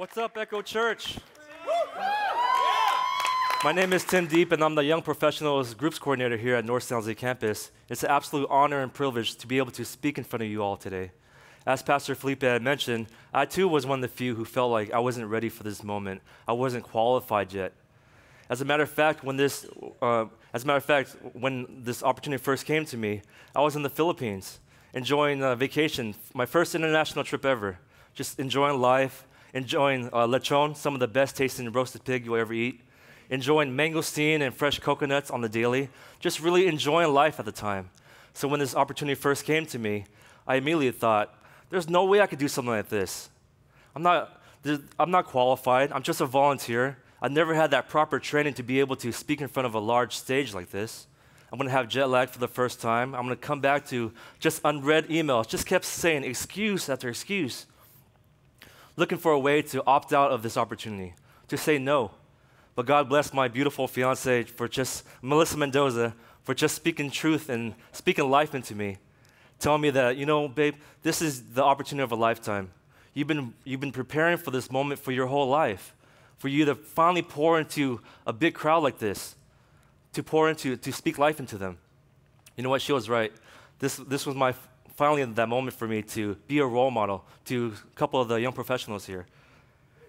What's up, Echo.Church? My name is Diep, and I'm the Young Professionals Groups Coordinator here at North San Jose campus. It's an absolute honor and privilege to be able to speak in front of you all today. As Pastor Felipe had mentioned, I too was one of the few who felt like I wasn't ready for this moment. I wasn't qualified yet. As a matter of fact, when this opportunity first came to me, I was in the Philippines, enjoying a vacation, my first international trip ever, just enjoying life, enjoying lechon, some of the best tasting roasted pig you'll ever eat, enjoying mangosteen and fresh coconuts on the daily, just really enjoying life at the time. So when this opportunity first came to me, I immediately thought, there's no way I could do something like this. I'm not qualified. I'm just a volunteer. I never had that proper training to be able to speak in front of a large stage like this. I'm going to have jet lag for the first time. I'm going to come back to just unread emails. Just kept saying excuse after excuse, looking for a way to opt out of this opportunity, to say no. But God bless my beautiful fiance Melissa Mendoza, for just speaking truth and speaking life into me, telling me that, babe, this is the opportunity of a lifetime. You've been preparing for this moment for your whole life, for you to finally pour into a big crowd like this, to speak life into them. You know what? She was right. This was finally that moment for me to be a role model to a couple of the young professionals here.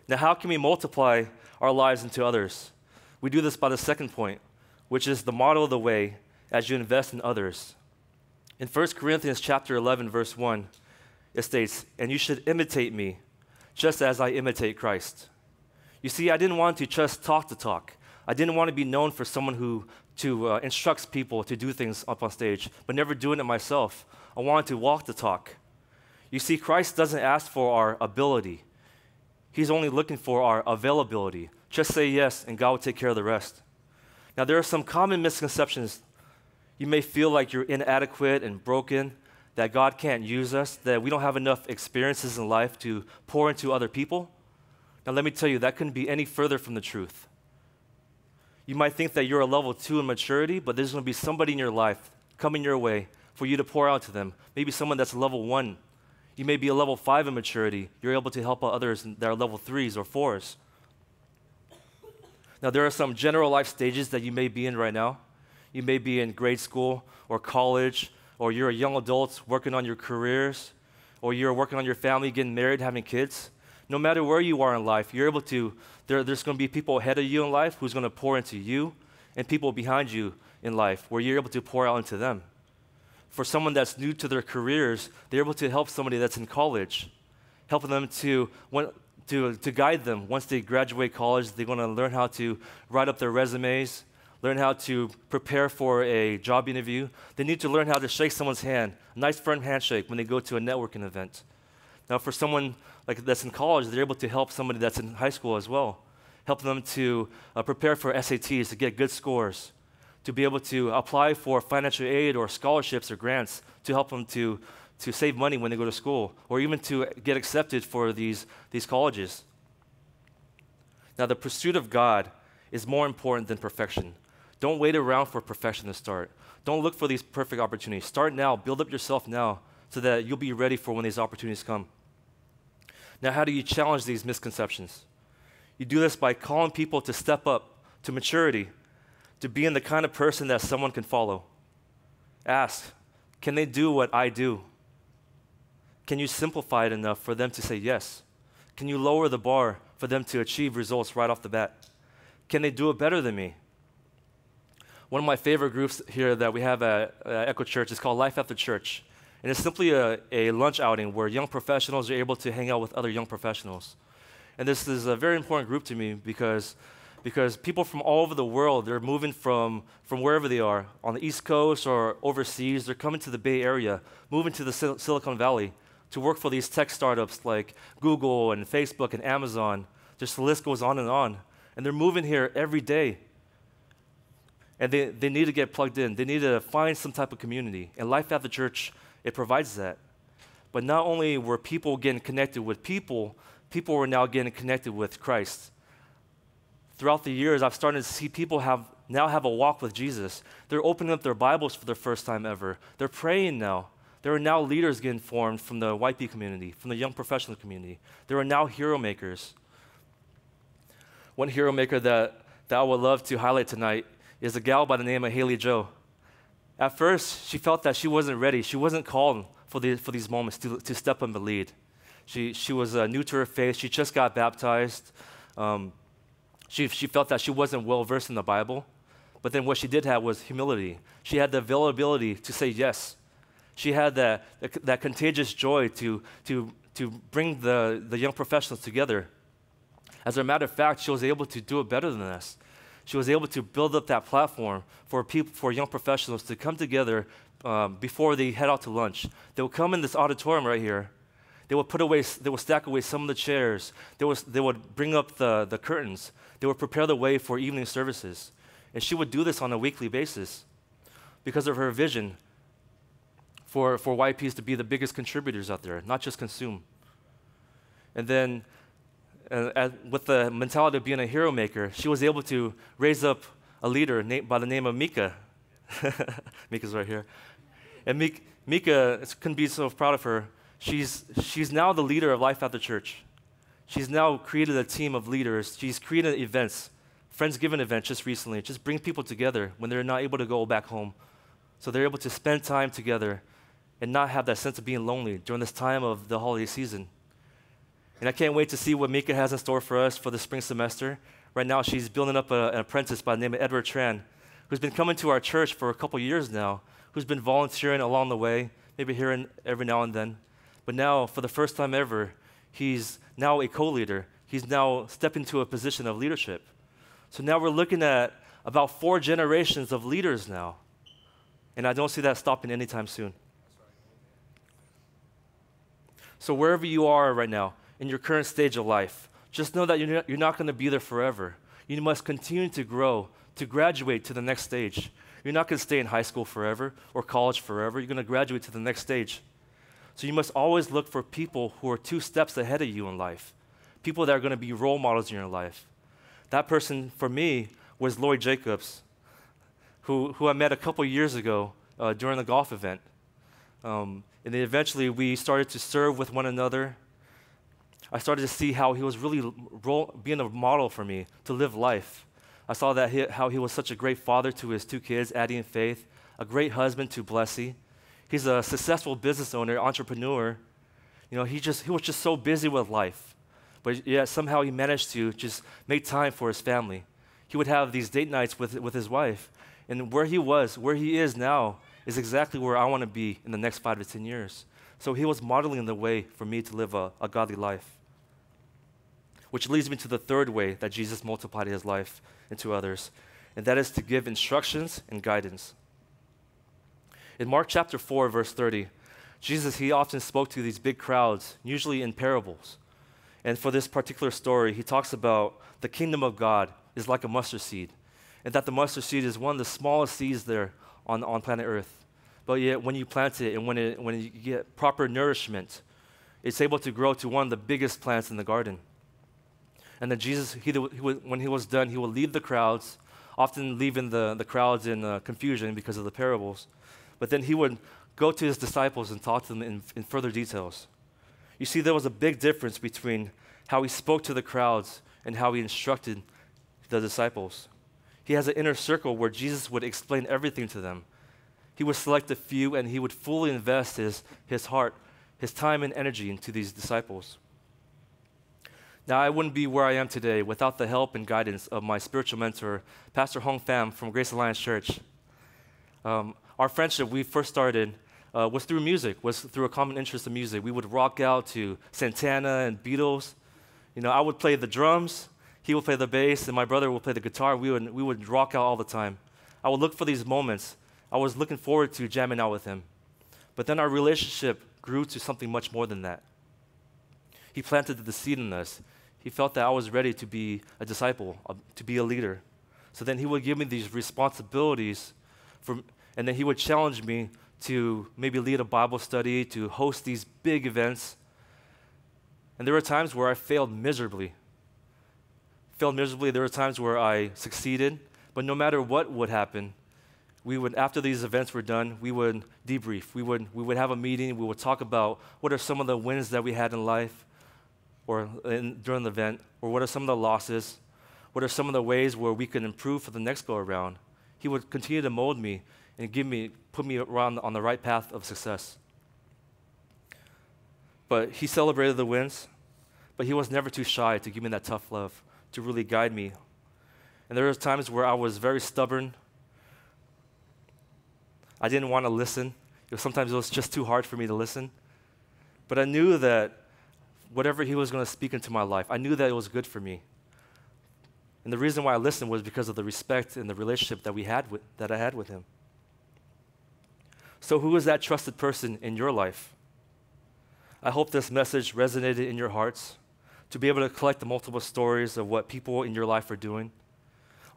Now, how can we multiply our lives into others? We do this by the second point, which is the model of the way as you invest in others. In 1 Corinthians chapter 11, verse 1, it states, "And you should imitate me, just as I imitate Christ." You see, I didn't want to just talk the talk. I didn't want to be known for someone who instructs people to do things up on stage, but never doing it myself. I wanted to walk the talk. You see, Christ doesn't ask for our ability. He's only looking for our availability. Just say yes, and God will take care of the rest. Now, there are some common misconceptions. You may feel like you're inadequate and broken, that God can't use us, that we don't have enough experiences in life to pour into other people. Now, let me tell you, that couldn't be any further from the truth. You might think that you're a level 2 in maturity, but there's going to be somebody in your life coming your way for you to pour out to them. Maybe someone that's level 1. You may be a level 5 in maturity. You're able to help out others that are level 3s or 4s. Now, there are some general life stages that you may be in right now. You may be in grade school or college, or you're a young adult working on your careers, or you're working on your family, getting married, having kids. No matter where you are in life, you're able to, there's going to be people ahead of you in life who's going to pour into you, and people behind you in life where you're able to pour out into them. For someone that's new to their careers, they're able to help somebody that's in college, helping them to guide them. Once they graduate college, they're going to learn how to write up their resumes, learn how to prepare for a job interview. They need to learn how to shake someone's hand, a nice firm handshake when they go to a networking event. Now, for someone that's in college, they're able to help somebody that's in high school as well, helping them to prepare for SATs, to get good scores, to be able to apply for financial aid or scholarships or grants to help them to save money when they go to school, or even to get accepted for these colleges. Now, the pursuit of God is more important than perfection. Don't wait around for perfection to start. Don't look for these perfect opportunities. Start now. Build up yourself now so that you'll be ready for when these opportunities come. Now, how do you challenge these misconceptions? You do this by calling people to step up to maturity, to being the kind of person that someone can follow. Ask, can they do what I do? Can you simplify it enough for them to say yes? Can you lower the bar for them to achieve results right off the bat? Can they do it better than me? One of my favorite groups here that we have at Echo.Church is called Life After Church. And it's simply a lunch outing where young professionals are able to hang out with other young professionals. And this is a very important group to me because people from all over the world, they're moving from wherever they are, on the East Coast or overseas. They're coming to the Bay Area, moving to the Silicon Valley to work for these tech startups like Google and Facebook and Amazon. Just the list goes on. And they're moving here every day. And they need to get plugged in. They need to find some type of community. And Life After Church, it provides that. But not only were people getting connected with people were now getting connected with Christ. Throughout the years, I've started to see people now have a walk with Jesus. They're opening up their Bibles for the first time ever. They're praying now. There are now leaders getting formed from the YP community, from the young professional community. There are now hero makers. One hero maker that I would love to highlight tonight is a gal by the name of Haley Joe. At first, she felt that she wasn't ready. She wasn't called for these moments to step in the lead. She was new to her faith. She just got baptized. She felt that she wasn't well versed in the Bible. But then what she did have was humility. She had the availability to say yes. She had that contagious joy to bring the young professionals together. As a matter of fact, she was able to do it better than us. She was able to build up that platform for young professionals to come together before they head out to lunch. They would come in this auditorium right here. They would stack away some of the chairs. They would bring up the curtains. They would prepare the way for evening services. And she would do this on a weekly basis because of her vision for YPs to be the biggest contributors out there, not just consume. And then with the mentality of being a hero maker, she was able to raise up a leader by the name of Mika. Mika's right here. And Mika couldn't be so proud of her. She's now the leader of Life at the Church. She's now created a team of leaders. She's created events, Friendsgiving events just recently, just bring people together when they're not able to go back home. So they're able to spend time together and not have that sense of being lonely during this time of the holiday season. And I can't wait to see what Mika has in store for us for the spring semester. Right now, she's building up an apprentice by the name of Edward Tran, who's been coming to our church for a couple years now, who's been volunteering along the way, maybe here every now and then. But now, for the first time ever, he's now a co-leader. He's now stepped into a position of leadership. So now we're looking at about 4 generations of leaders now. And I don't see that stopping anytime soon. So wherever you are right now, in your current stage of life, just know that you're not going to be there forever. You must continue to grow, to graduate to the next stage. You're not going to stay in high school forever or college forever. You're going to graduate to the next stage. So you must always look for people who are 2 steps ahead of you in life, people that are going to be role models in your life. That person, for me, was Lloyd Jacobs, who I met a couple years ago during the golf event. And then eventually we started to serve with one another. I started to see how he was really being a model for me to live life. I saw that how he was such a great father to his 2 kids, Addie and Faith, a great husband to Blessy. He's a successful business owner, entrepreneur. You know, he was just so busy with life. But yet somehow he managed to just make time for his family. He would have these date nights with his wife. And where he is now, is exactly where I want to be in the next 5 to 10 years. So he was modeling the way for me to live a godly life. Which leads me to the 3rd way that Jesus multiplied his life into others, and that is to give instructions and guidance. In Mark chapter 4, verse 30, Jesus, he often spoke to these big crowds, usually in parables. And for this particular story, he talks about the kingdom of God is like a mustard seed, and that the mustard seed is one of the smallest seeds there on planet Earth. But yet, when you plant it and when you get proper nourishment, it's able to grow to one of the biggest plants in the garden. And then Jesus, when he was done, he would leave the crowds, often leaving the crowds in confusion because of the parables. But then he would go to his disciples and talk to them in further details. You see, there was a big difference between how he spoke to the crowds and how he instructed the disciples. He has an inner circle where Jesus would explain everything to them. He would select a few and he would fully invest his heart, his time and energy into these disciples. Now, I wouldn't be where I am today without the help and guidance of my spiritual mentor, Pastor Hong Pham from Grace Alliance Church. Our friendship, we first started, was through music, was through a common interest in music. We would rock out to Santana and Beatles. You know, I would play the drums, he would play the bass, and my brother would play the guitar. We would rock out all the time. I would look for these moments. I was looking forward to jamming out with him. But then our relationship grew to something much more than that. He planted the seed in us. He felt that I was ready to be a disciple, to be a leader. So then he would give me these responsibilities, and then he would challenge me to maybe lead a Bible study, to host these big events. And there were times where I failed miserably. There were times where I succeeded, but no matter what would happen, after these events were done, we would debrief. We would have a meeting. We would talk about what are some of the wins that we had in life, or during the event, or what are some of the losses, What are some of the ways where we can improve for the next go around? He would continue to mold me and put me around on the right path of success. But he celebrated the wins, but he was never too shy to give me that tough love, to really guide me. And there were times where I was very stubborn. I didn't want to listen. Sometimes it was just too hard for me to listen. But I knew that whatever he was going to speak into my life, I knew that it was good for me. And the reason why I listened was because of the respect and the relationship that I had with him. So who is that trusted person in your life? I hope this message resonated in your hearts, to be able to collect the multiple stories of what people in your life are doing.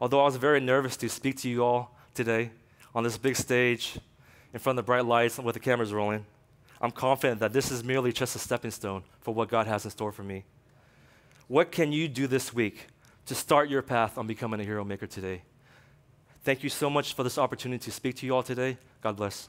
Although I was very nervous to speak to you all today on this big stage, in front of the bright lights and with the cameras rolling, I'm confident that this is merely just a stepping stone for what God has in store for me. What can you do this week to start your path on becoming a hero maker today? Thank you so much for this opportunity to speak to you all today. God bless.